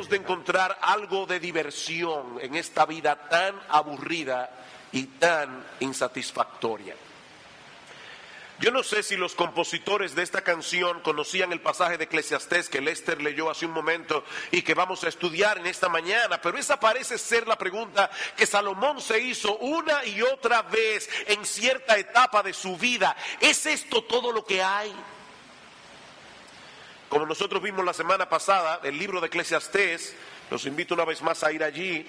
tratemos de encontrar algo de diversión en esta vida tan aburrida y tan insatisfactoria. Yo no sé si los compositores de esta canción conocían el pasaje de Eclesiastés que Lester leyó hace un momento y que vamos a estudiar en esta mañana, pero esa parece ser la pregunta que Salomón se hizo una y otra vez en cierta etapa de su vida. ¿Es esto todo lo que hay? Como nosotros vimos la semana pasada, el libro de Eclesiastés, los invito una vez más a ir allí,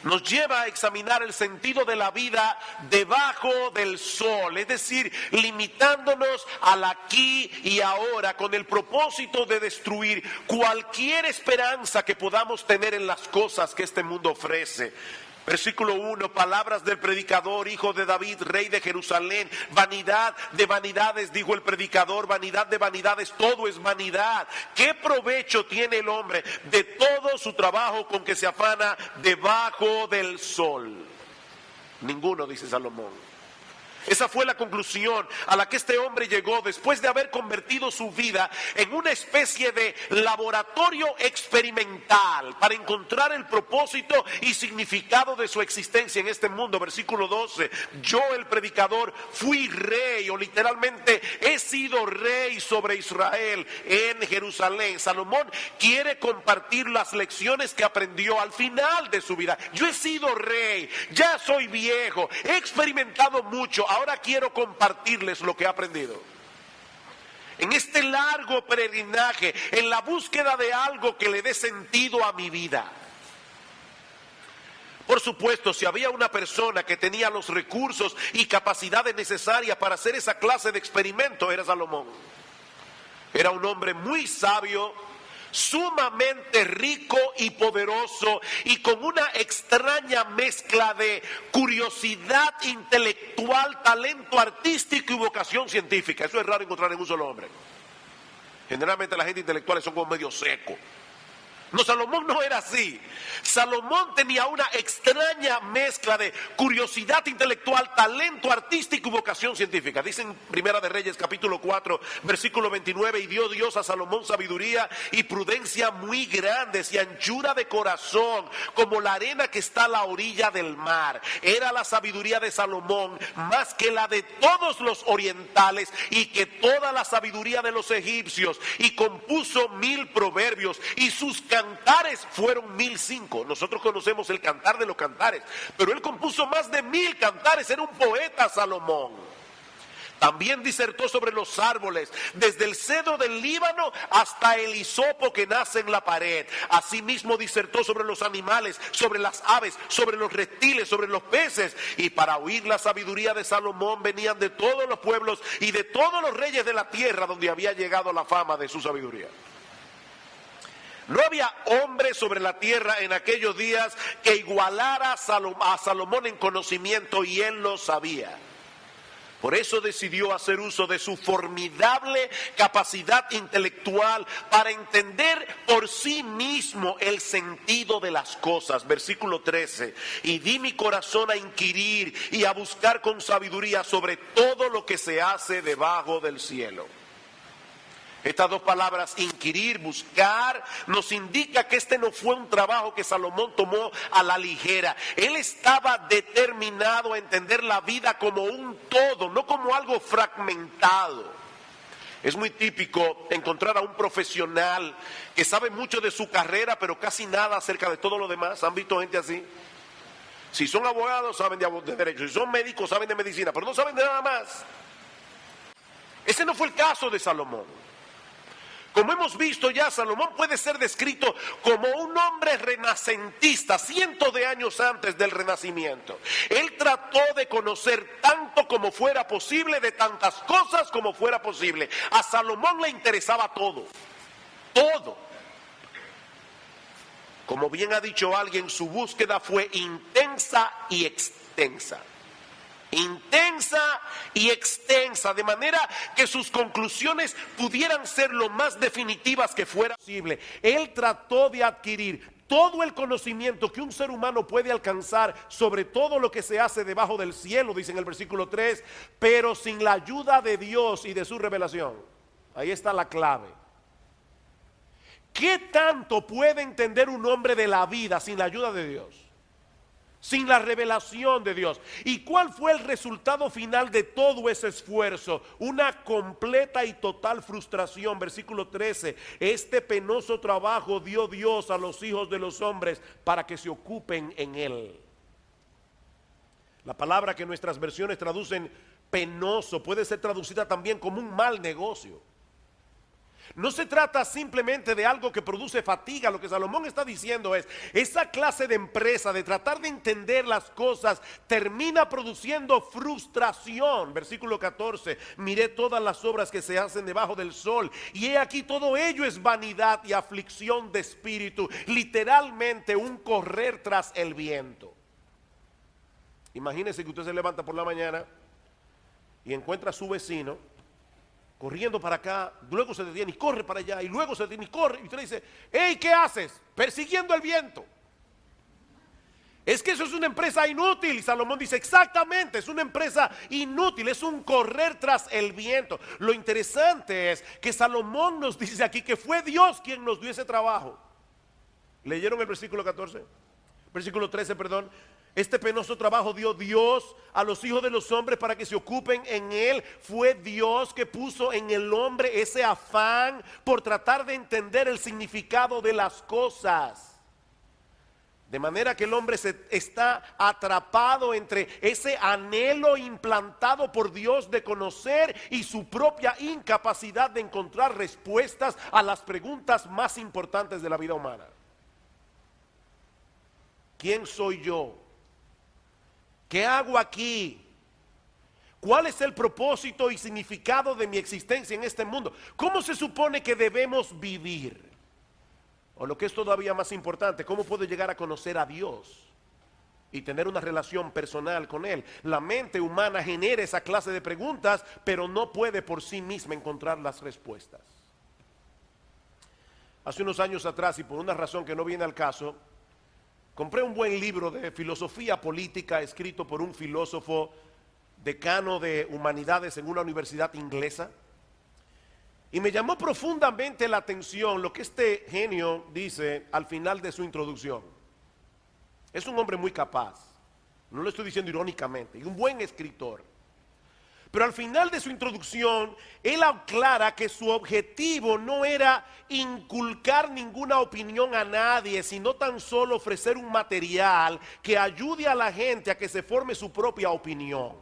nos lleva a examinar el sentido de la vida debajo del sol, es decir, limitándonos al aquí y ahora con el propósito de destruir cualquier esperanza que podamos tener en las cosas que este mundo ofrece. Versículo 1, palabras del predicador, hijo de David, rey de Jerusalén. Vanidad de vanidades, dijo el predicador, vanidad de vanidades, todo es vanidad. ¿Qué provecho tiene el hombre de todo su trabajo con que se afana debajo del sol? Ninguno, dice Salomón. Esa fue la conclusión a la que este hombre llegó después de haber convertido su vida en una especie de laboratorio experimental para encontrar el propósito y significado de su existencia en este mundo. Versículo 12, yo el predicador fui rey, o literalmente he sido rey sobre Israel en Jerusalén. Salomón quiere compartir las lecciones que aprendió al final de su vida. Yo he sido rey, ya soy viejo, he experimentado mucho. Ahora quiero compartirles lo que he aprendido. En este largo peregrinaje, en la búsqueda de algo que le dé sentido a mi vida. Por supuesto, si había una persona que tenía los recursos y capacidades necesarias para hacer esa clase de experimento, era Salomón. Era un hombre muy sabio, sumamente rico y poderoso, y con una extraña mezcla de curiosidad intelectual, talento artístico y vocación científica. Eso es raro encontrar en un solo hombre. Generalmente la gente intelectual son como medio seco. No, Salomón no era así. Salomón tenía una extraña mezcla de curiosidad intelectual, talento artístico y vocación científica. Dice en Primera de Reyes capítulo 4 versículo 29, y dio Dios a Salomón sabiduría y prudencia muy grandes y anchura de corazón como la arena que está a la orilla del mar. Era la sabiduría de Salomón más que la de todos los orientales y que toda la sabiduría de los egipcios, y compuso 1000 proverbios, y sus cantares fueron 1005. Nosotros conocemos el cantar de los cantares, pero él compuso más de 1000 cantares. Era un poeta Salomón. También disertó sobre los árboles, desde el cedro del Líbano hasta el hisopo que nace en la pared. Asimismo disertó sobre los animales, sobre las aves, sobre los reptiles, sobre los peces. Y para oír la sabiduría de Salomón venían de todos los pueblos y de todos los reyes de la tierra donde había llegado la fama de su sabiduría. No había hombre sobre la tierra en aquellos días que igualara a Salomón en conocimiento, y él lo sabía. Por eso decidió hacer uso de su formidable capacidad intelectual para entender por sí mismo el sentido de las cosas. Versículo 13, y di mi corazón a inquirir y a buscar con sabiduría sobre todo lo que se hace debajo del cielo. Estas dos palabras, inquirir, buscar, nos indica que este no fue un trabajo que Salomón tomó a la ligera. Él estaba determinado a entender la vida como un todo, no como algo fragmentado. Es muy típico encontrar a un profesional que sabe mucho de su carrera, pero casi nada acerca de todo lo demás. ¿Han visto gente así? Si son abogados, saben de derecho. Si son médicos, saben de medicina, pero no saben de nada más. Ese no fue el caso de Salomón. Como hemos visto ya, Salomón puede ser descrito como un hombre renacentista, cientos de años antes del Renacimiento. Él trató de conocer tanto como fuera posible, de tantas cosas como fuera posible. A Salomón le interesaba todo, todo. Como bien ha dicho alguien, su búsqueda fue intensa y extensa. Intensa y extensa, de manera que sus conclusiones pudieran ser lo más definitivas que fuera posible. Él trató de adquirir todo el conocimiento que un ser humano puede alcanzar sobre todo lo que se hace debajo del cielo, dice en el versículo 3, pero sin la ayuda de Dios y de su revelación. Ahí está la clave. ¿Qué tanto puede entender un hombre de la vida sin la ayuda de Dios? Sin la revelación de Dios. ¿Y cuál fue el resultado final de todo ese esfuerzo? Una completa y total frustración. Versículo 13. Este penoso trabajo dio Dios a los hijos de los hombres para que se ocupen en él. La palabra que nuestras versiones traducen penoso puede ser traducida también como un mal negocio. No se trata simplemente de algo que produce fatiga. Lo que Salomón está diciendo es, esa clase de empresa de tratar de entender las cosas termina produciendo frustración. Versículo 14, miré todas las obras que se hacen debajo del sol, y he aquí todo ello es vanidad y aflicción de espíritu. Literalmente un correr tras el viento. Imagínese que usted se levanta por la mañana y encuentra a su vecino corriendo para acá, luego se detiene y corre para allá, y luego se detiene y corre, y usted le dice, hey, ¿qué haces? Persiguiendo el viento. Es que eso es una empresa inútil. Y Salomón dice, exactamente, es una empresa inútil, es un correr tras el viento. Lo interesante es que Salomón nos dice aquí que fue Dios quien nos dio ese trabajo. ¿Leyeron el versículo 14? Versículo 13, perdón. Este penoso trabajo dio Dios a los hijos de los hombres para que se ocupen en él. Fue Dios que puso en el hombre ese afán por tratar de entender el significado de las cosas. De manera que el hombre está atrapado entre ese anhelo implantado por Dios de conocer y su propia incapacidad de encontrar respuestas a las preguntas más importantes de la vida humana. ¿Quién soy yo? ¿Qué hago aquí? ¿Cuál es el propósito y significado de mi existencia en este mundo? ¿Cómo se supone que debemos vivir? O lo que es todavía más importante, ¿cómo puedo llegar a conocer a Dios y tener una relación personal con Él? La mente humana genera esa clase de preguntas, pero no puede por sí misma encontrar las respuestas. Hace unos años atrás, y por una razón que no viene al caso, compré un buen libro de filosofía política escrito por un filósofo decano de humanidades en una universidad inglesa. Y me llamó profundamente la atención lo que este genio dice al final de su introducción. Es un hombre muy capaz, no lo estoy diciendo irónicamente, y un buen escritor. Pero al final de su introducción, él aclara que su objetivo no era inculcar ninguna opinión a nadie, sino tan solo ofrecer un material que ayude a la gente a que se forme su propia opinión.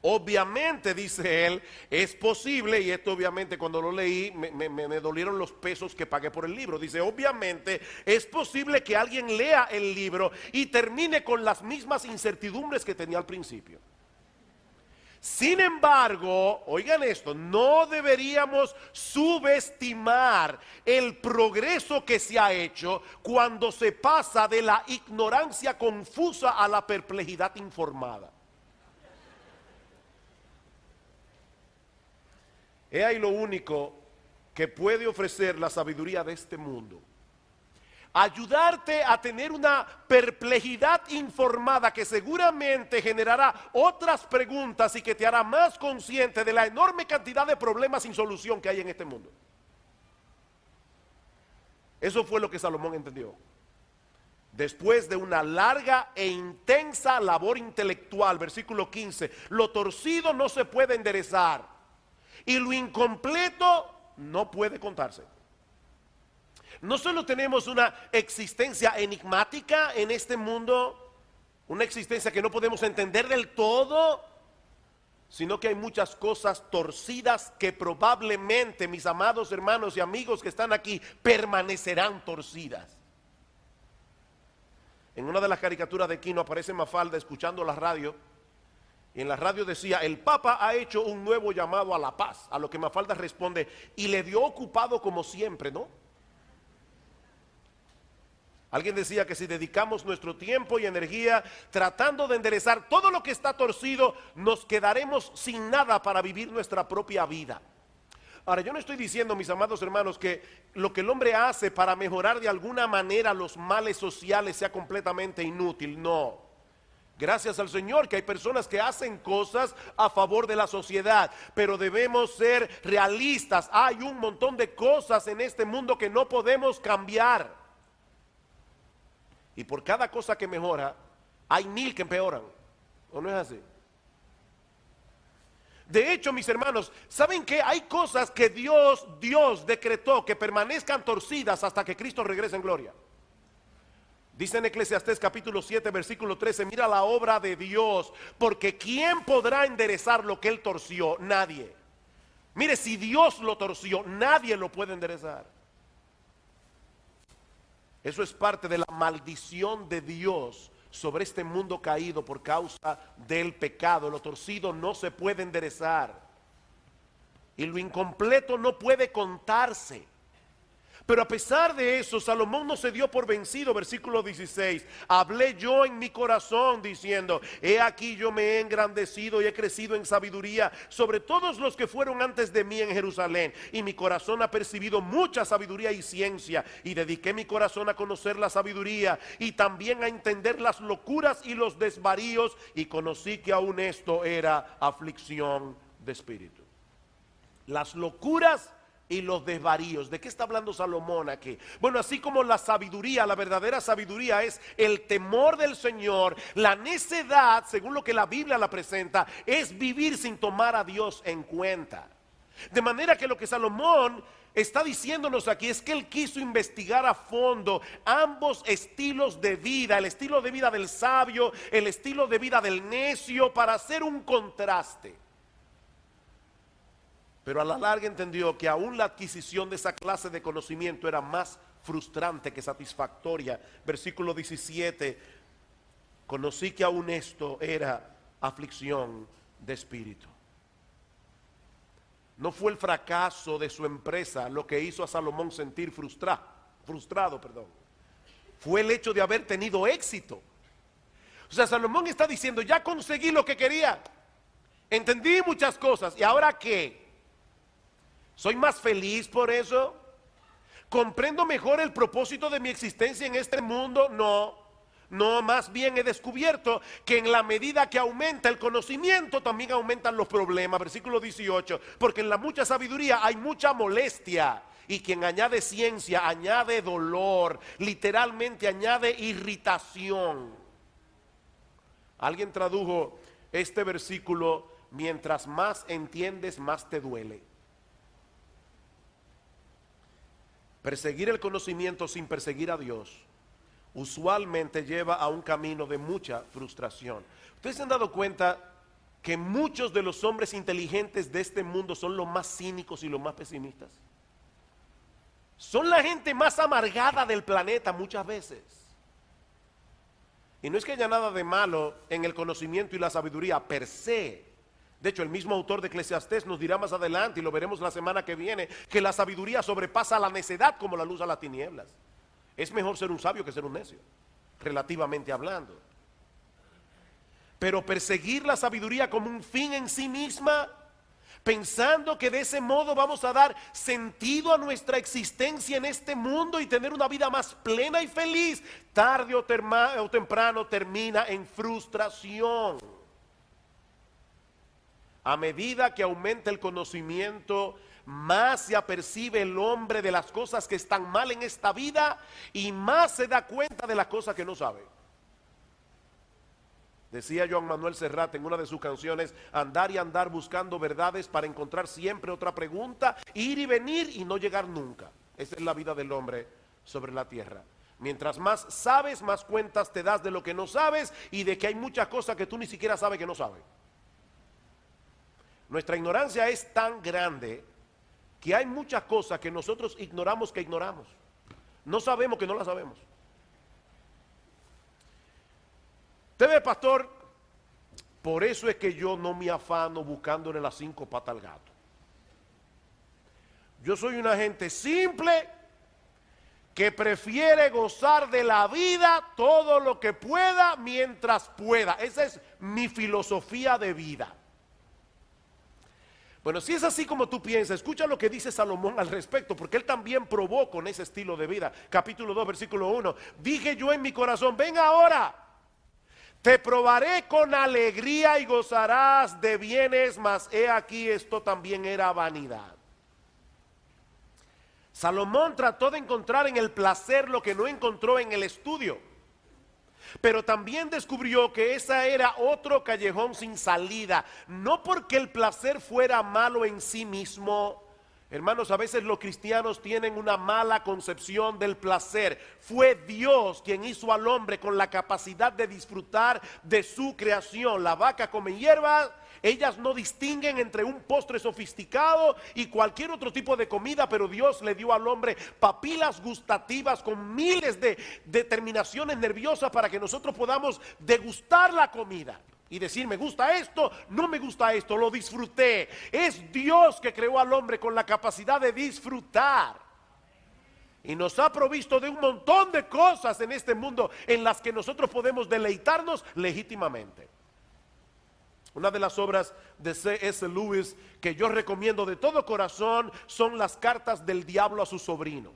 Obviamente, dice él, es posible, y esto obviamente cuando lo leí me dolieron los pesos que pagué por el libro. Dice, obviamente es posible que alguien lea el libro y termine con las mismas incertidumbres que tenía al principio. Sin embargo, oigan esto, no deberíamos subestimar el progreso que se ha hecho cuando se pasa de la ignorancia confusa a la perplejidad informada. He ahí lo único que puede ofrecer la sabiduría de este mundo. Ayudarte a tener una perplejidad informada que seguramente generará otras preguntas y que te hará más consciente de la enorme cantidad de problemas sin solución que hay en este mundo. Eso fue lo que Salomón entendió. Después de una larga e intensa labor intelectual, versículo 15, lo torcido no se puede enderezar y lo incompleto no puede contarse. No solo tenemos una existencia enigmática en este mundo, una existencia que no podemos entender del todo, sino que hay muchas cosas torcidas que probablemente, mis amados hermanos y amigos que están aquí, permanecerán torcidas. En una de las caricaturas de Quino aparece Mafalda escuchando la radio, y en la radio decía, el Papa ha hecho un nuevo llamado a la paz, a lo que Mafalda responde, y le dio ocupado como siempre, ¿no? Alguien decía que si dedicamos nuestro tiempo y energía tratando de enderezar todo lo que está torcido, nos quedaremos sin nada para vivir nuestra propia vida. Ahora, yo no estoy diciendo, mis amados hermanos, que lo que el hombre hace para mejorar de alguna manera los males sociales sea completamente inútil, no. Gracias al Señor que hay personas que hacen cosas a favor de la sociedad, pero debemos ser realistas. Hay un montón de cosas en este mundo que no podemos cambiar. Y por cada cosa que mejora, hay 1000 que empeoran. ¿O no es así? De hecho, mis hermanos, ¿saben qué? Hay cosas que Dios decretó que permanezcan torcidas hasta que Cristo regrese en gloria. Dice en Eclesiastés capítulo 7 versículo 13, mira la obra de Dios, porque ¿quién podrá enderezar lo que Él torció? Nadie. Mire, si Dios lo torció, nadie lo puede enderezar. Eso es parte de la maldición de Dios sobre este mundo caído por causa del pecado. Lo torcido no se puede enderezar y lo incompleto no puede contarse. Pero a pesar de eso, Salomón no se dio por vencido. Versículo 16, hablé yo en mi corazón diciendo, he aquí yo me he engrandecido y he crecido en sabiduría sobre todos los que fueron antes de mí en Jerusalén, y mi corazón ha percibido mucha sabiduría y ciencia, y dediqué mi corazón a conocer la sabiduría y también a entender las locuras y los desvaríos, y conocí que aún esto era aflicción de espíritu. Las locuras y los desvaríos. ¿De qué está hablando Salomón aquí? Bueno, así como la sabiduría, la verdadera sabiduría es el temor del Señor, la necedad, según lo que la Biblia la presenta, es vivir sin tomar a Dios en cuenta. De manera que lo que Salomón está diciéndonos aquí es que él quiso investigar a fondo ambos estilos de vida, el estilo de vida del sabio, el estilo de vida del necio, para hacer un contraste. Pero a la larga entendió que aún la adquisición de esa clase de conocimiento era más frustrante que satisfactoria. Versículo 17, conocí que aún esto era aflicción de espíritu. No fue el fracaso de su empresa lo que hizo a Salomón sentir frustrado. Fue el hecho de haber tenido éxito. O sea, Salomón está diciendo, ya conseguí lo que quería, entendí muchas cosas, ¿y ahora qué? ¿Soy más feliz por eso? ¿Comprendo mejor el propósito de mi existencia en este mundo? No, más bien he descubierto que en la medida que aumenta el conocimiento, también aumentan los problemas. Versículo 18, porque en la mucha sabiduría hay mucha molestia, y quien añade ciencia añade dolor, literalmente añade irritación. Alguien tradujo este versículo, mientras más entiendes, más te duele. Perseguir el conocimiento sin perseguir a Dios usualmente lleva a un camino de mucha frustración. ¿Ustedes se han dado cuenta que muchos de los hombres inteligentes de este mundo son los más cínicos y los más pesimistas? Son la gente más amargada del planeta muchas veces. Y no es que haya nada de malo en el conocimiento y la sabiduría per se. De hecho, el mismo autor de Eclesiastés nos dirá más adelante, y lo veremos la semana que viene, que la sabiduría sobrepasa la necedad como la luz a las tinieblas. Es mejor ser un sabio que ser un necio, relativamente hablando. Pero perseguir la sabiduría como un fin en sí misma, pensando que de ese modo vamos a dar sentido a nuestra existencia en este mundo y tener una vida más plena y feliz, tarde o temprano termina en frustración. A medida que aumenta el conocimiento, más se apercibe el hombre de las cosas que están mal en esta vida y más se da cuenta de las cosas que no sabe. Decía Joan Manuel Serrat en una de sus canciones, andar y andar buscando verdades para encontrar siempre otra pregunta, ir y venir y no llegar nunca. Esa es la vida del hombre sobre la tierra. Mientras más sabes, más cuentas te das de lo que no sabes y de que hay muchas cosas que tú ni siquiera sabes que no sabes. Nuestra ignorancia es tan grande que hay muchas cosas que nosotros ignoramos que ignoramos. No sabemos que no las sabemos. Usted ve, pastor, por eso es que yo no me afano buscándole las 5 patas al gato. Yo soy una gente simple que prefiere gozar de la vida todo lo que pueda mientras pueda. Esa es mi filosofía de vida. Bueno, si es así como tú piensas, escucha lo que dice Salomón al respecto, porque él también probó con ese estilo de vida. Capítulo 2, versículo 1. Dije yo en mi corazón, ven ahora, Te probaré con alegría y gozarás de bienes, mas he aquí esto también era vanidad. Salomón trató de encontrar en el placer lo que no encontró en el estudio, pero también descubrió que esa era otro callejón sin salida. No porque el placer fuera malo en sí mismo. Hermanos, a veces los cristianos tienen una mala concepción del placer. Fue Dios quien hizo al hombre con la capacidad de disfrutar de su creación. La vaca come hierba, ellas no distinguen entre un postre sofisticado y cualquier otro tipo de comida, pero Dios le dio al hombre papilas gustativas con miles de terminaciones nerviosas para que nosotros podamos degustar la comida y decir, me gusta esto, no me gusta esto, lo disfruté. Es Dios que creó al hombre con la capacidad de disfrutar. Y nos ha provisto de un montón de cosas en este mundo en las que nosotros podemos deleitarnos legítimamente. Una de las obras de C.S. Lewis que yo recomiendo de todo corazón son las cartas del diablo a su sobrino,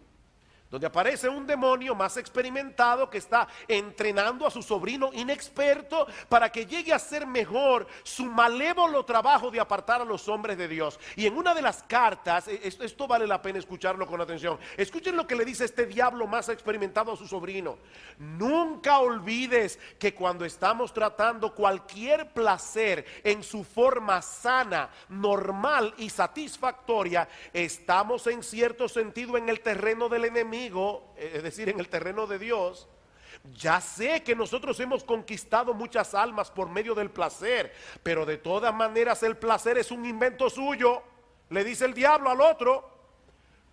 donde aparece un demonio más experimentado que está entrenando a su sobrino inexperto para que llegue a ser mejor su malévolo trabajo de apartar a los hombres de Dios. Y en una de las cartas, esto vale la pena escucharlo con atención. Escuchen lo que le dice este diablo más experimentado a su sobrino. Nunca olvides que cuando estamos tratando cualquier placer en su forma sana, normal y satisfactoria, estamos en cierto sentido en el terreno del enemigo, es decir, en el terreno de Dios. Ya sé que nosotros hemos conquistado muchas almas por medio del placer, pero de todas maneras el placer es un invento suyo. Le dice el diablo al otro,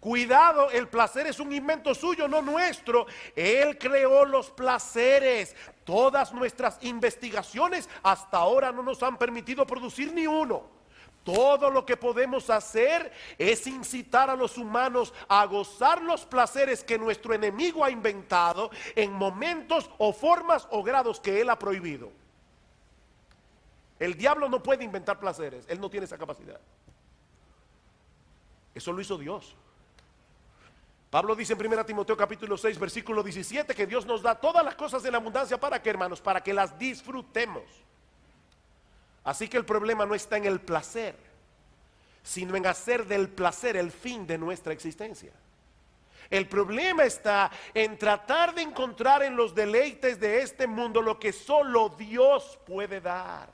cuidado, el placer es un invento suyo, no nuestro. Él creó los placeres. Todas nuestras investigaciones hasta ahora no nos han permitido producir ni uno. Todo lo que podemos hacer es incitar a los humanos a gozar los placeres que nuestro enemigo ha inventado en momentos o formas o grados que él ha prohibido. El diablo no puede inventar placeres, él no tiene esa capacidad. Eso lo hizo Dios. Pablo dice en 1 Timoteo capítulo 6 versículo 17 que Dios nos da todas las cosas en abundancia. ¿Para qué, hermanos? Para que las disfrutemos. Así que el problema no está en el placer, sino en hacer del placer el fin de nuestra existencia. El problema está en tratar de encontrar en los deleites de este mundo lo que solo Dios puede dar.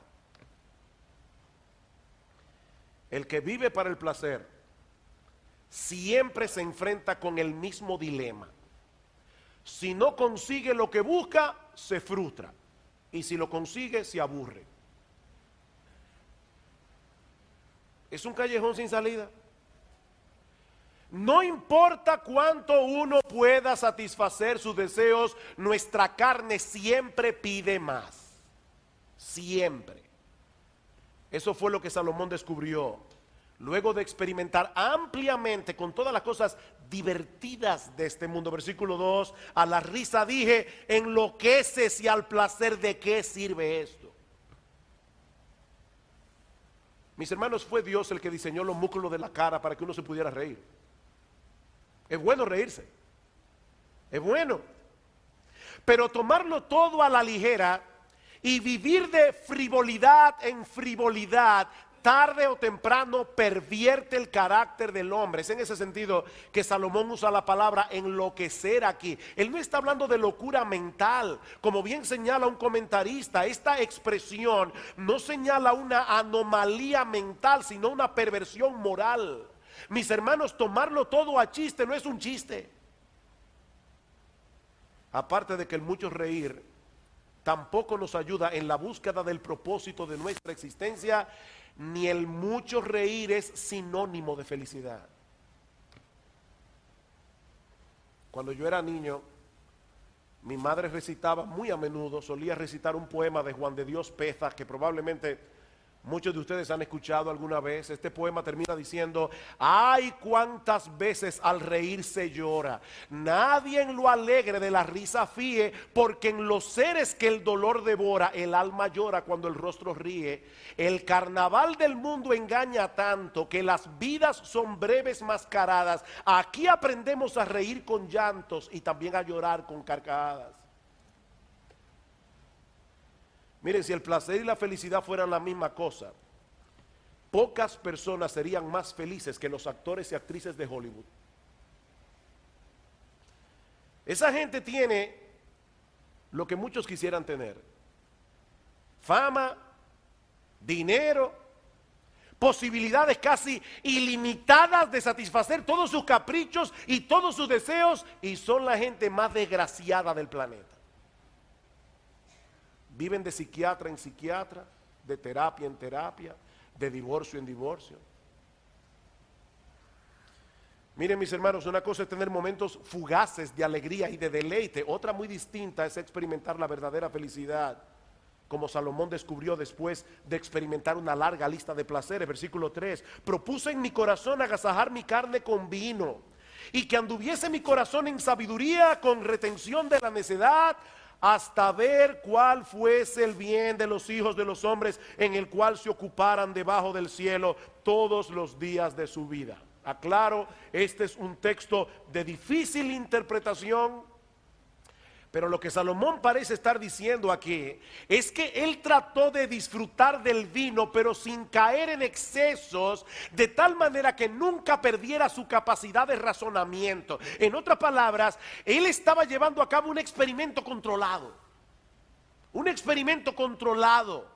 El que vive para el placer siempre se enfrenta con el mismo dilema. Si no consigue lo que busca, se frustra, y si lo consigue, se aburre. Es un callejón sin salida. No importa cuánto uno pueda satisfacer sus deseos, nuestra carne siempre pide más. Siempre. Eso fue lo que Salomón descubrió luego de experimentar ampliamente con todas las cosas divertidas de este mundo. Versículo 2, a la risa dije, enloqueces, y al placer, ¿de qué sirve esto? Mis hermanos, fue Dios el que diseñó los músculos de la cara para que uno se pudiera reír. Es bueno reírse, es bueno, pero tomarlo todo a la ligera y vivir de frivolidad en frivolidad, tarde o temprano pervierte el carácter del hombre. Es en ese sentido que Salomón usa la palabra enloquecer aquí. Él no está hablando de locura mental, como bien señala un comentarista. Esta expresión no señala una anomalía mental, sino una perversión moral. Mis hermanos, tomarlo todo a chiste no es un chiste. Aparte de que el mucho reír tampoco nos ayuda en la búsqueda del propósito de nuestra existencia, ni el mucho reír es sinónimo de felicidad. Cuando yo era niño, mi madre recitaba muy a menudo, solía recitar un poema de Juan de Dios Peza, que probablemente muchos de ustedes han escuchado alguna vez. Este poema termina diciendo: ay, cuántas veces al reír se llora, nadie en lo alegre de la risa fíe, porque en los seres que el dolor devora, el alma llora cuando el rostro ríe. El carnaval del mundo engaña tanto que las vidas son breves mascaradas. Aquí aprendemos a reír con llantos y también a llorar con carcajadas. Miren, si el placer y la felicidad fueran la misma cosa, pocas personas serían más felices que los actores y actrices de Hollywood. Esa gente tiene lo que muchos quisieran tener: fama, dinero, posibilidades casi ilimitadas de satisfacer todos sus caprichos y todos sus deseos, y son la gente más desgraciada del planeta. Viven de psiquiatra en psiquiatra, de terapia en terapia, de divorcio en divorcio. Miren, mis hermanos, una cosa es tener momentos fugaces de alegría y de deleite, otra muy distinta es experimentar la verdadera felicidad, como Salomón descubrió después de experimentar una larga lista de placeres. Versículo 3: propuse en mi corazón agasajar mi carne con vino, y que anduviese mi corazón en sabiduría con retención de la necedad, hasta ver cuál fuese el bien de los hijos de los hombres, en el cual se ocuparan debajo del cielo todos los días de su vida. Aclaro, este es un texto de difícil interpretación, pero lo que Salomón parece estar diciendo aquí es que él trató de disfrutar del vino, pero sin caer en excesos, de tal manera que nunca perdiera su capacidad de razonamiento. En otras palabras, él estaba llevando a cabo un experimento controlado. Un experimento controlado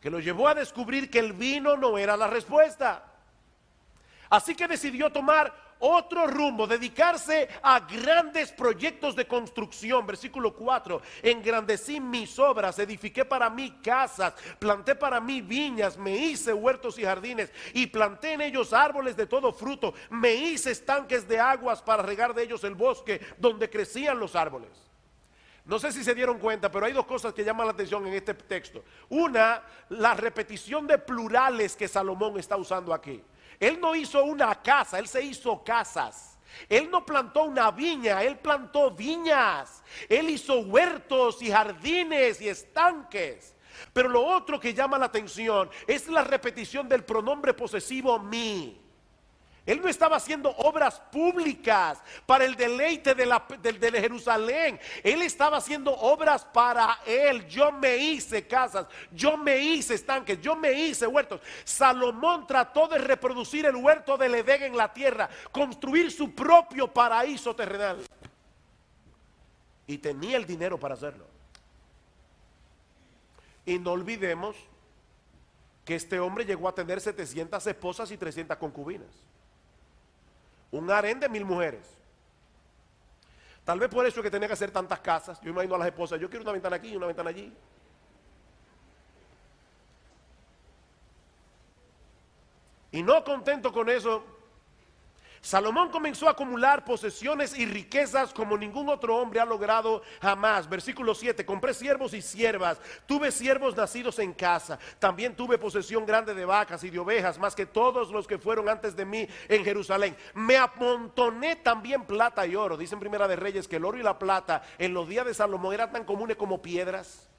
que lo llevó a descubrir que el vino no era la respuesta. Así que decidió tomar otro rumbo, dedicarse a grandes proyectos de construcción. Versículo 4: engrandecí mis obras, edifiqué para mí casas, planté para mí viñas, me hice huertos y jardines, y planté en ellos árboles de todo fruto, me hice estanques de aguas para regar de ellos el bosque donde crecían los árboles. No sé si se dieron cuenta, pero hay dos cosas que llaman la atención en este texto. Una, la repetición de plurales que Salomón está usando aquí. Él no hizo una casa, él se hizo casas. Él no plantó una viña, él plantó viñas. Él hizo huertos y jardines y estanques. Pero lo otro que llama la atención es la repetición del pronombre posesivo mi. Él no estaba haciendo obras públicas para el deleite de Jerusalén. Él estaba haciendo obras para él. Yo me hice casas, yo me hice estanques, yo me hice huertos. Salomón trató de reproducir el huerto del Edén en la tierra, construir su propio paraíso terrenal. Y tenía el dinero para hacerlo. Y no olvidemos que este hombre llegó a tener 700 esposas y 300 concubinas. Un harén de 1000 mujeres. Tal vez por eso es que tenía que hacer tantas casas. Yo imagino a las esposas: yo quiero una ventana aquí y una ventana allí. Y no contento con eso, Salomón comenzó a acumular posesiones y riquezas como ningún otro hombre ha logrado jamás. Versículo 7: compré siervos y siervas, tuve siervos nacidos en casa, también tuve posesión grande de vacas y de ovejas, más que todos los que fueron antes de mí en Jerusalén. Me amontoné también plata y oro. Dice en Primera de Reyes que el oro y la plata en los días de Salomón eran tan comunes como piedras.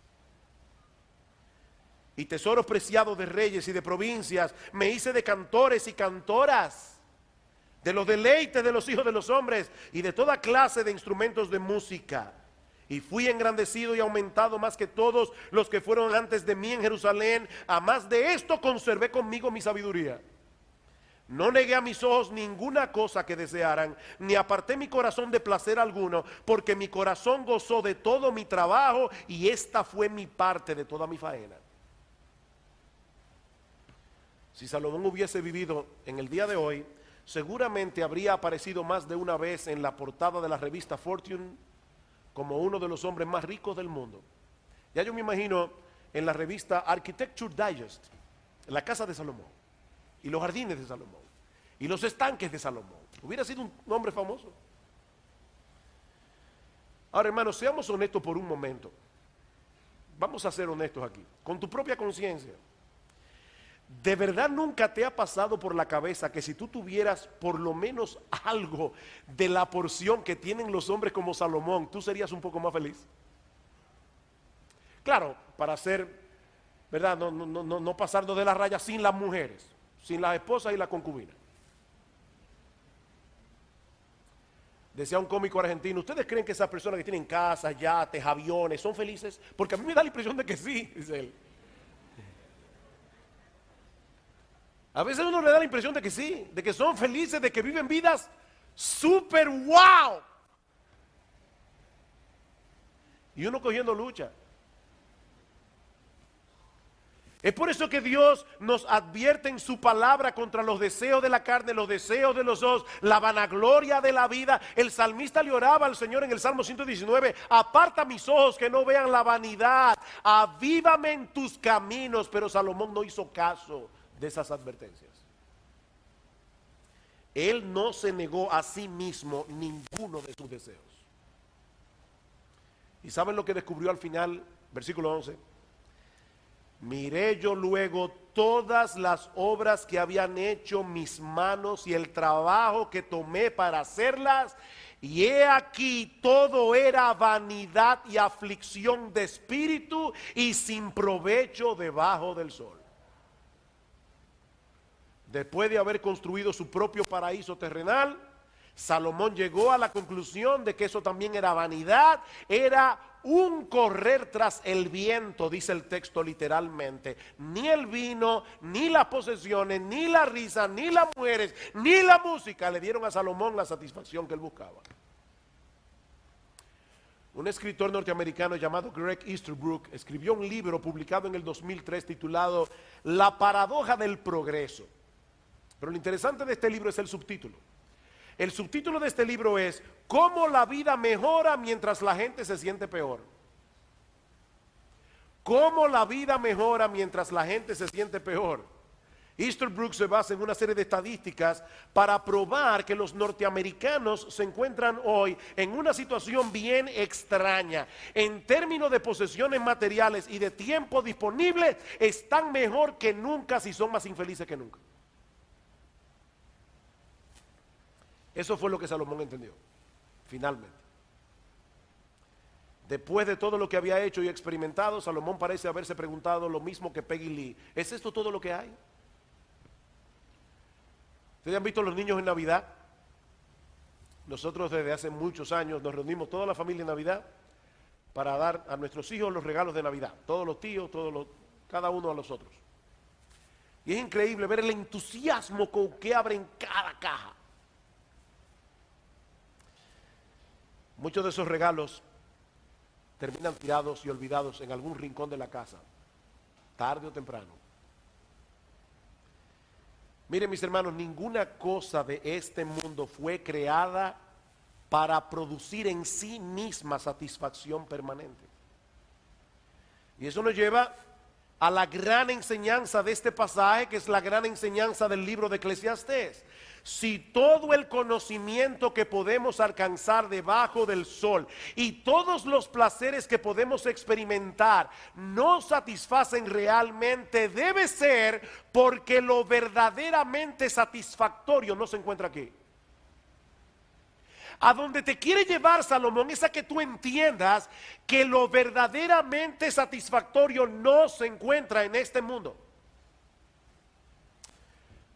Y tesoros preciados de reyes y de provincias. Me hice de cantores y cantoras, de los deleites de los hijos de los hombres y de toda clase de instrumentos de música. Y fui engrandecido y aumentado más que todos los que fueron antes de mí en Jerusalén. A más de esto conservé conmigo mi sabiduría. No negué a mis ojos ninguna cosa que desearan, ni aparté mi corazón de placer alguno, porque mi corazón gozó de todo mi trabajo y esta fue mi parte de toda mi faena. Si Salomón hubiese vivido en el día de hoy, seguramente habría aparecido más de una vez en la portada de la revista Fortune como uno de los hombres más ricos del mundo. Ya yo me imagino en la revista Architecture Digest, en la casa de Salomón, y los jardines de Salomón, y los estanques de Salomón. Hubiera sido un hombre famoso. Ahora, hermanos, seamos honestos por un momento. Vamos a ser honestos aquí, con tu propia conciencia. ¿De verdad nunca te ha pasado por la cabeza que si tú tuvieras por lo menos algo de la porción que tienen los hombres como Salomón, tú serías un poco más feliz? Claro, para ser, ¿verdad? No pasarnos de la raya sin las mujeres, sin las esposas y las concubinas. Decía un cómico argentino, ¿ustedes creen que esas personas que tienen casas, yates, aviones, son felices? Porque a mí me da la impresión de que sí, dice él. A veces uno le da la impresión de que sí, de que son felices, de que viven vidas súper wow. Y uno cogiendo lucha. Es por eso que Dios nos advierte en su palabra contra los deseos de la carne, los deseos de los ojos, la vanagloria de la vida. El salmista le oraba al Señor en el Salmo 119, aparta mis ojos que no vean la vanidad, avívame en tus caminos. Pero Salomón no hizo caso de esas advertencias. Él no se negó a sí mismo ninguno de sus deseos. ¿Y saben lo que descubrió al final? Versículo 11. Miré yo luego todas las obras que habían hecho mis manos y el trabajo que tomé para hacerlas, y he aquí todo era vanidad y aflicción de espíritu y sin provecho debajo del sol. Después de haber construido su propio paraíso terrenal, Salomón llegó a la conclusión de que eso también era vanidad, era un correr tras el viento, dice el texto literalmente. Ni el vino, ni las posesiones, ni la risa, ni las mujeres, ni la música le dieron a Salomón la satisfacción que él buscaba. Un escritor norteamericano llamado Greg Easterbrook escribió un libro publicado en el 2003 titulado La paradoja del progreso. Pero lo interesante de este libro es el subtítulo. El subtítulo de este libro es ¿Cómo la vida mejora mientras la gente se siente peor? ¿Cómo la vida mejora mientras la gente se siente peor? Easterbrook se basa en una serie de estadísticas para probar que los norteamericanos se encuentran hoy en una situación bien extraña. En términos de posesiones materiales y de tiempo disponible, están mejor que nunca, si son más infelices que nunca. Eso fue lo que Salomón entendió, finalmente. Después de todo lo que había hecho y experimentado, Salomón parece haberse preguntado lo mismo que Peggy Lee. ¿Es esto todo lo que hay? ¿Ustedes han visto los niños en Navidad? Nosotros desde hace muchos años nos reunimos toda la familia en Navidad para dar a nuestros hijos los regalos de Navidad. Todos los tíos, cada uno a los otros. Y es increíble ver el entusiasmo con que abren cada caja. Muchos de esos regalos terminan tirados y olvidados en algún rincón de la casa, tarde o temprano. Miren, mis hermanos, ninguna cosa de este mundo fue creada para producir en sí misma satisfacción permanente. Y eso nos lleva a la gran enseñanza de este pasaje, que es la gran enseñanza del libro de Eclesiastés. Si todo el conocimiento que podemos alcanzar debajo del sol y todos los placeres que podemos experimentar no satisfacen realmente, debe ser porque lo verdaderamente satisfactorio no se encuentra aquí. A donde te quiere llevar Salomón es a que tú entiendas que lo verdaderamente satisfactorio no se encuentra en este mundo.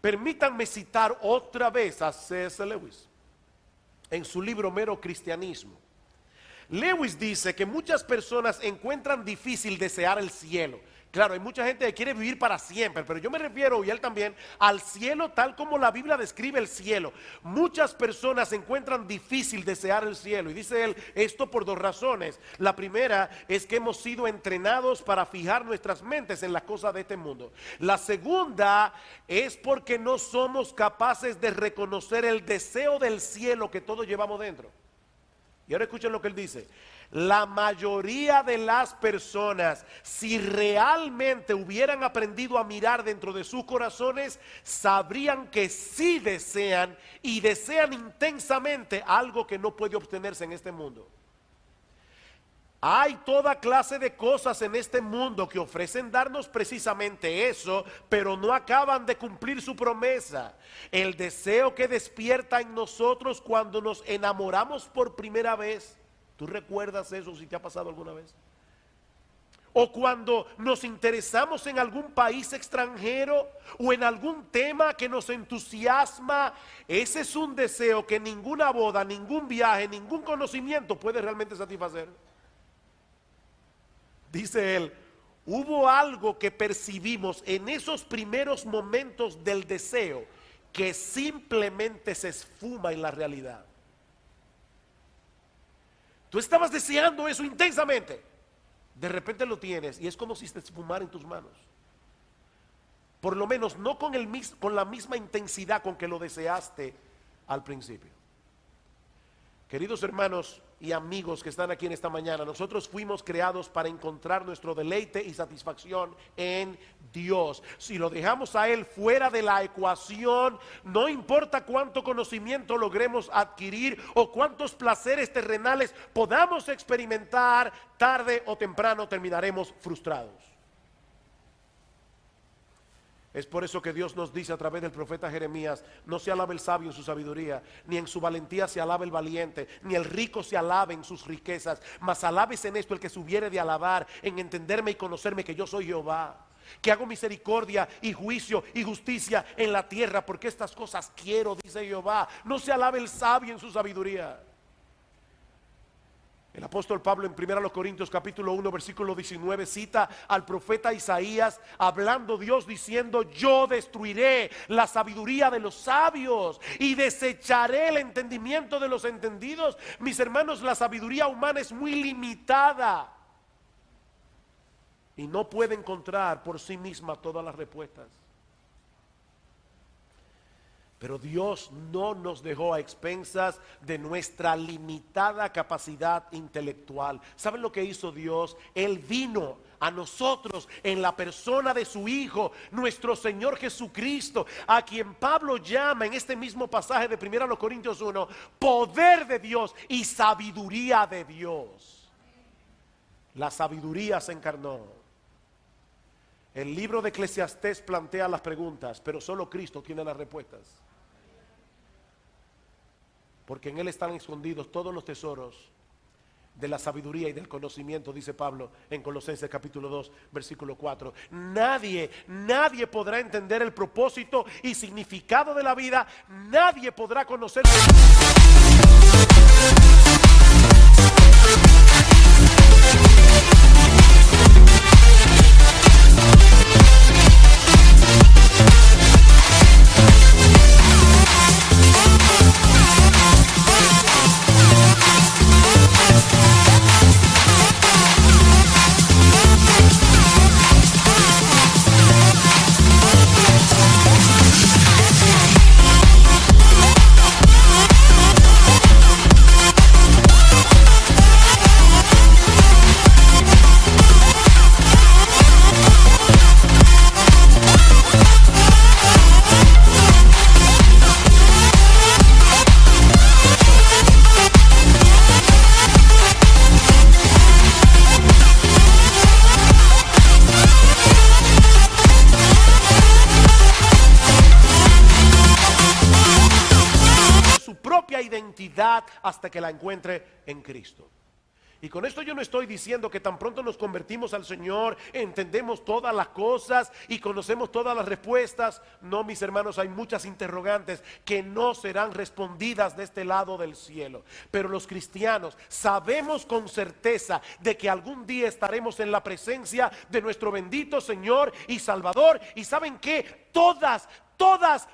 Permítanme citar otra vez a C.S. Lewis en su libro Mero Cristianismo. Lewis dice que muchas personas encuentran difícil desear el cielo. Claro, hay mucha gente que quiere vivir para siempre, pero yo me refiero, y él también, al cielo tal como la Biblia describe el cielo. Muchas personas encuentran difícil desear el cielo, y dice él esto por dos razones. La primera es que hemos sido entrenados para fijar nuestras mentes en las cosas de este mundo. La segunda es porque no somos capaces de reconocer el deseo del cielo que todos llevamos dentro. Y ahora escuchen lo que él dice. La mayoría de las personas, si realmente hubieran aprendido a mirar dentro de sus corazones, sabrían que sí desean y desean intensamente algo que no puede obtenerse en este mundo. Hay toda clase de cosas en este mundo que ofrecen darnos precisamente eso, pero no acaban de cumplir su promesa. El deseo que despierta en nosotros cuando nos enamoramos por primera vez. ¿Tú recuerdas eso si te ha pasado alguna vez? o cuando nos interesamos en algún país extranjero o en algún tema que nos entusiasma. Ese es un deseo que ninguna boda, ningún viaje, ningún conocimiento puede realmente satisfacer. Dice él, hubo algo que percibimos en esos primeros momentos del deseo que simplemente se esfuma en la realidad. Tú estabas deseando eso intensamente, de repente lo tienes y es como si se esfumara en tus manos. Por lo menos no con la misma intensidad con que lo deseaste al principio. Queridos hermanos y amigos que están aquí en esta mañana, nosotros fuimos creados para encontrar nuestro deleite y satisfacción en Dios. Si lo dejamos a Él fuera de la ecuación, no importa cuánto conocimiento logremos adquirir o cuántos placeres terrenales podamos experimentar, tarde o temprano terminaremos frustrados. Es por eso que Dios nos dice a través del profeta Jeremías: no se alabe el sabio en su sabiduría, ni en su valentía se alabe el valiente, ni el rico se alabe en sus riquezas, mas alabes en esto el que se hubiere de alabar, en entenderme y conocerme que yo soy Jehová, que hago misericordia y juicio y justicia en la tierra, porque estas cosas quiero, dice Jehová. No se alabe el sabio en su sabiduría. El apóstol Pablo en 1 Corintios capítulo 1 versículo 19 cita al profeta Isaías hablando Dios diciendo: yo destruiré la sabiduría de los sabios y desecharé el entendimiento de los entendidos. Mis hermanos, la sabiduría humana es muy limitada y no puede encontrar por sí misma todas las respuestas. Pero Dios no nos dejó a expensas de nuestra limitada capacidad intelectual. ¿Saben lo que hizo Dios? Él vino a nosotros en la persona de su Hijo, nuestro Señor Jesucristo, a quien Pablo llama en este mismo pasaje de 1 Corintios 1, poder de Dios y sabiduría de Dios. La sabiduría se encarnó. El libro de Eclesiastés plantea las preguntas, pero solo Cristo tiene las respuestas. Porque en Él están escondidos todos los tesoros de la sabiduría y del conocimiento, dice Pablo en Colosenses capítulo 2, versículo 4. Nadie podrá entender el propósito y significado de la vida. Nadie podrá conocer. Hasta que la encuentre en Cristo. Y con esto yo no estoy diciendo que tan pronto nos convertimos al Señor, entendemos todas las cosas y conocemos todas las respuestas. No, mis hermanos, hay muchas interrogantes que no serán respondidas de este lado del cielo. Pero los cristianos sabemos con certeza de que algún día estaremos en la presencia de nuestro bendito Señor y Salvador. Y ¿saben qué? Todas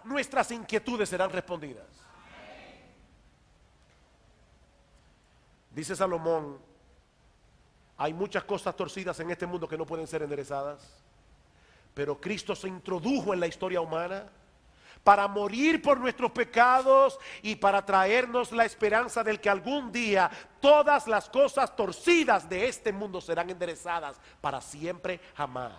nuestras inquietudes serán respondidas. Dice Salomón: hay muchas cosas torcidas en este mundo que no pueden ser enderezadas, pero Cristo se introdujo en la historia humana para morir por nuestros pecados y para traernos la esperanza del que algún día todas las cosas torcidas de este mundo serán enderezadas para siempre jamás.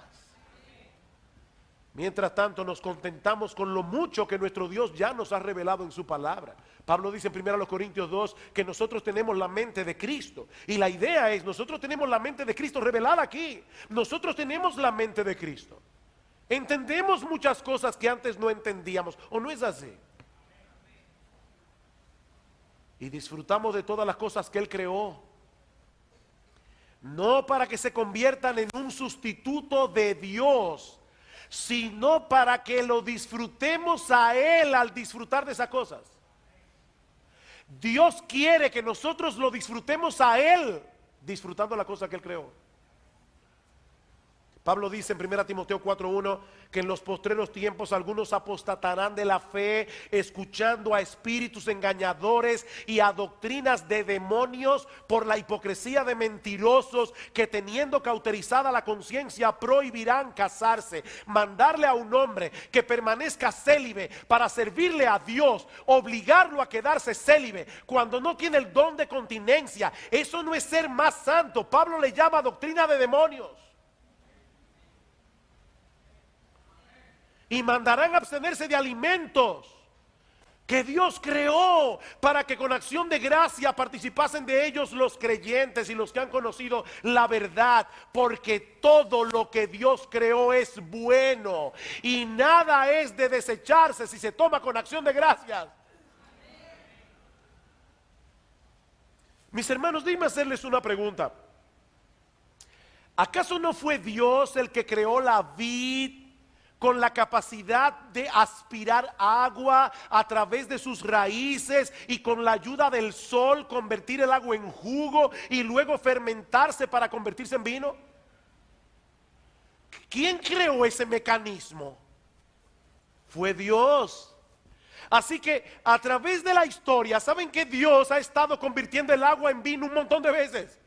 Mientras tanto nos contentamos con lo mucho que nuestro Dios ya nos ha revelado en su palabra. Pablo dice en 1 Corintios 2 que nosotros tenemos la mente de Cristo. Y la idea es, nosotros tenemos la mente de Cristo revelada aquí. Nosotros tenemos la mente de Cristo. Entendemos muchas cosas que antes no entendíamos, ¿o no es así? Y disfrutamos de todas las cosas que Él creó. no para que se conviertan en un sustituto de Dios, sino para que lo disfrutemos a Él al disfrutar de esas cosas. Dios quiere que nosotros lo disfrutemos a Él disfrutando la cosa que Él creó. Pablo dice en 1 Timoteo 4:1 que en los postreros tiempos algunos apostatarán de la fe, escuchando a espíritus engañadores y a doctrinas de demonios por la hipocresía de mentirosos que, teniendo cauterizada la conciencia, prohibirán casarse, mandarle a un hombre que permanezca célibe para servirle a Dios, obligarlo a quedarse célibe cuando no tiene el don de continencia. Eso no es ser más santo. Pablo le llama doctrina de demonios. Y mandarán a abstenerse de alimentos que Dios creó para que con acción de gracia participasen de ellos los creyentes y los que han conocido la verdad, porque todo lo que Dios creó es bueno y nada es de desecharse si se toma con acción de gracias. Mis hermanos, déjenme hacerles una pregunta. ¿Acaso no fue Dios el que creó la vid con la capacidad de aspirar agua a través de sus raíces y con la ayuda del sol convertir el agua en jugo y luego fermentarse para convertirse en vino? ¿Quién creó ese mecanismo? Fue Dios. Así que a través de la historia, ¿saben que Dios ha estado convirtiendo el agua en vino un montón de veces?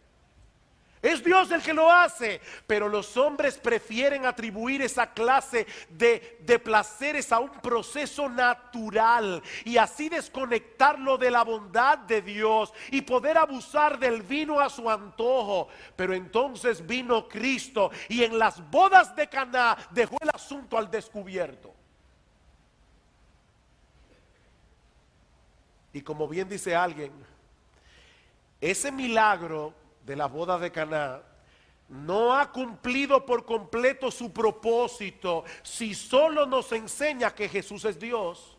Es Dios el que lo hace, pero los hombres prefieren atribuir esa clase de placeres a un proceso natural y así desconectarlo de la bondad de Dios y poder abusar del vino a su antojo. Pero entonces vino Cristo y en las bodas de Caná dejó el asunto al descubierto. Y como bien dice alguien, ese milagro de la boda de Caná no ha cumplido por completo su propósito si solo nos enseña que Jesús es Dios.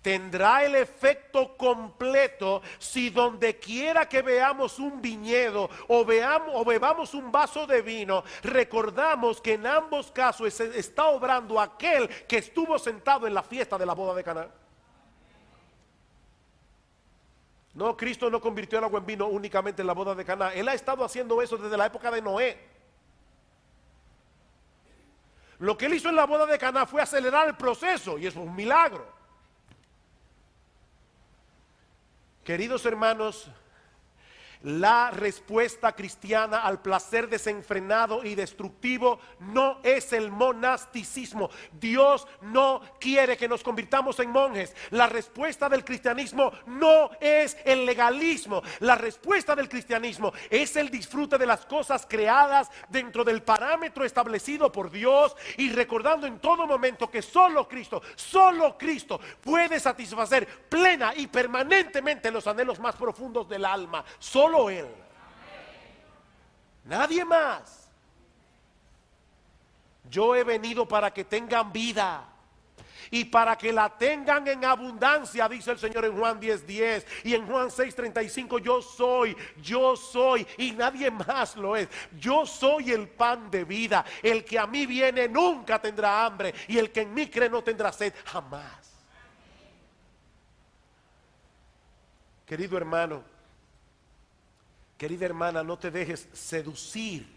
Tendrá el efecto completo si donde quiera que veamos un viñedo o bebamos un vaso de vino, recordamos que en ambos casos está obrando aquel que estuvo sentado en la fiesta de la boda de Caná. No, Cristo no convirtió el agua en vino únicamente en la boda de Caná. Él ha estado haciendo eso desde la época de Noé. Lo que él hizo en la boda de Caná fue acelerar el proceso y eso es un milagro. Queridos hermanos, la respuesta cristiana al placer desenfrenado y destructivo no es el monasticismo. Dios no quiere que nos convirtamos en monjes. La respuesta del cristianismo no es el legalismo. La respuesta del cristianismo es el disfrute de las cosas creadas dentro del parámetro establecido por Dios y recordando en todo momento que solo Cristo puede satisfacer plena y permanentemente los anhelos más profundos del alma. Solo Él, nadie más. Yo he venido para que tengan vida y para que la tengan en abundancia, dice el Señor en Juan 10:10 y en Juan 6:35. Yo soy y nadie más lo es. Yo soy el pan de vida. El que a mí viene nunca tendrá hambre y el que en mí cree no tendrá sed jamás. Querido hermano, querida hermana, no te dejes seducir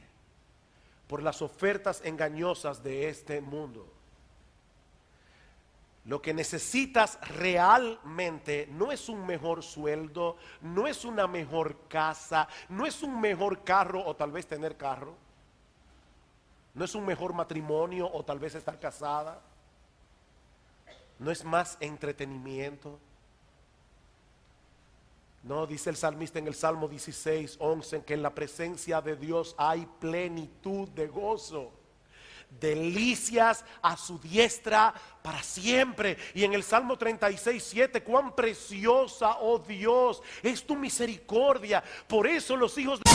por las ofertas engañosas de este mundo. Lo que necesitas realmente no es un mejor sueldo, no es una mejor casa, no es un mejor carro o tal vez tener carro, no es un mejor matrimonio o tal vez estar casada, no es más entretenimiento. No, dice el salmista en el Salmo 16:11 que en la presencia de Dios hay plenitud de gozo, delicias a su diestra para siempre. Y en el Salmo 36:7, cuán preciosa, oh Dios, es tu misericordia. Por eso los hijos de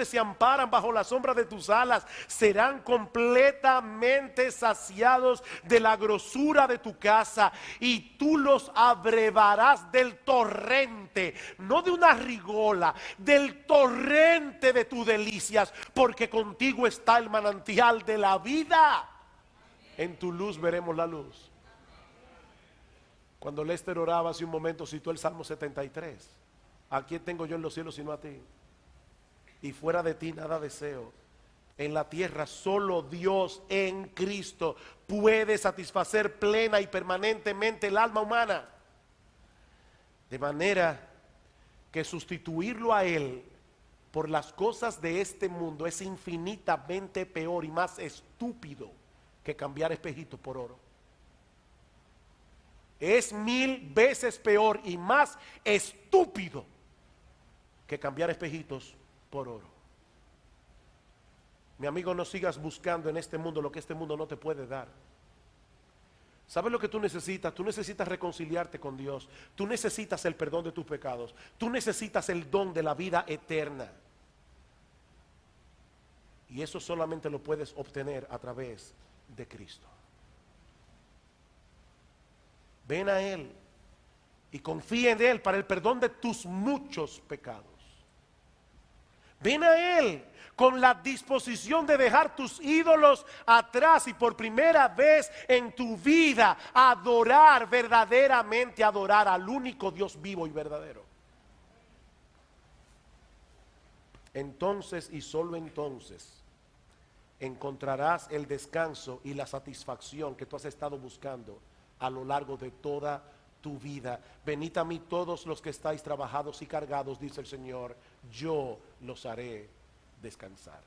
se amparan bajo la sombra de tus alas serán completamente saciados de la grosura de tu casa, y tú los abrevarás del torrente, no de una rigola, del torrente de tus delicias, porque contigo está el manantial de la vida. En tu luz veremos la luz. Cuando Lester oraba hace un momento, citó el Salmo 73. ¿A quién tengo yo en los cielos sino a ti? Y fuera de ti nada deseo. En la tierra solo Dios en Cristo puede satisfacer plena y permanentemente el alma humana. De manera que sustituirlo a Él por las cosas de este mundo es infinitamente peor y más estúpido que cambiar espejitos por oro. Es 1000 veces peor y más estúpido que cambiar espejitos por oro. Mi amigo, no sigas buscando en este mundo lo que este mundo no te puede dar. ¿Sabes lo que tú necesitas? Tú necesitas reconciliarte con Dios. Tú necesitas el perdón de tus pecados. Tú necesitas el don de la vida eterna. Y eso solamente lo puedes obtener a través de Cristo. Ven a Él y confía en Él para el perdón de tus muchos pecados. Ven a Él con la disposición de dejar tus ídolos atrás y por primera vez en tu vida adorar, verdaderamente adorar al único Dios vivo y verdadero. Entonces y solo entonces encontrarás el descanso y la satisfacción que tú has estado buscando a lo largo de toda tu vida. Venid a mí todos los que estáis trabajados y cargados, dice el Señor, yo los haré descansar.